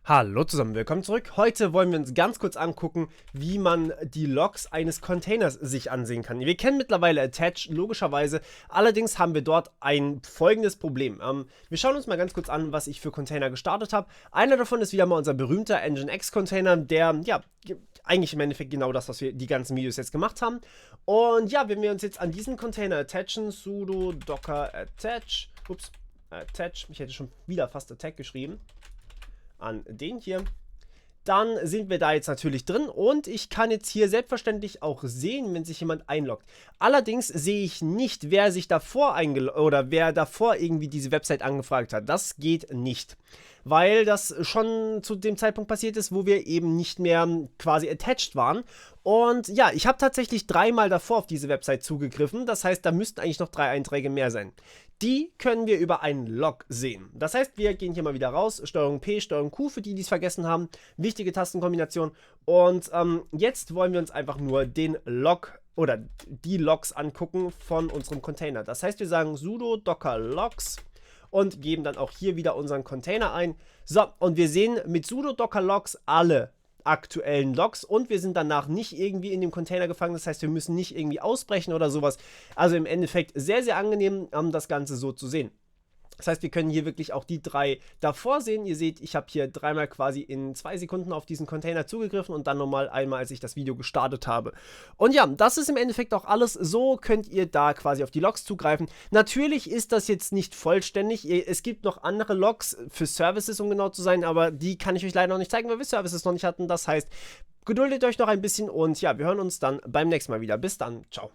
Hallo zusammen, willkommen zurück. Heute wollen wir uns ganz kurz angucken, wie man die Logs eines Containers sich ansehen kann. Wir kennen mittlerweile Attach, logischerweise. Allerdings haben wir dort ein folgendes Problem. Wir schauen uns mal ganz kurz an, was ich für Container gestartet habe. Einer davon ist wieder mal unser berühmter Nginx-Container, der, ja, eigentlich im Endeffekt genau das, was wir die ganzen Videos jetzt gemacht haben. Und ja, wenn wir uns jetzt an diesen Container attachen, sudo docker attach, attach, ich hätte schon wieder fast attack geschrieben, an den hier, dann sind wir da jetzt natürlich drin und ich kann jetzt hier selbstverständlich auch sehen, wenn sich jemand einloggt. Allerdings sehe ich nicht, wer sich davor wer davor irgendwie diese Website angefragt hat. Das geht nicht, weil das schon zu dem Zeitpunkt passiert ist, wo wir eben nicht mehr quasi attached waren. Und ja, ich habe tatsächlich dreimal davor auf diese Website zugegriffen. Das heißt, da müssten eigentlich noch 3 Einträge mehr sein. Die können wir über einen Log sehen. Das heißt, wir gehen hier mal wieder raus, STRG P, STRG Q, für die, die es vergessen haben. Wichtige Tastenkombination. Und jetzt wollen wir uns einfach nur den Log oder die Logs angucken von unserem Container. Das heißt, wir sagen sudo docker logs und geben dann auch hier wieder unseren Container ein. So, und wir sehen mit sudo docker logs alle aktuellen Logs und wir sind danach nicht irgendwie in dem Container gefangen, das heißt, wir müssen nicht irgendwie ausbrechen oder sowas. Also im Endeffekt sehr, sehr angenehm, das Ganze so zu sehen. Das heißt, wir können hier wirklich auch die 3 davor sehen. Ihr seht, ich habe hier dreimal quasi in 2 Sekunden auf diesen Container zugegriffen und dann nochmal einmal, als ich das Video gestartet habe. Und ja, das ist im Endeffekt auch alles. So könnt ihr da quasi auf die Logs zugreifen. Natürlich ist das jetzt nicht vollständig. Es gibt noch andere Logs für Services, um genau zu sein, aber die kann ich euch leider noch nicht zeigen, weil wir Services noch nicht hatten. Das heißt, geduldet euch noch ein bisschen und ja, wir hören uns dann beim nächsten Mal wieder. Bis dann, ciao.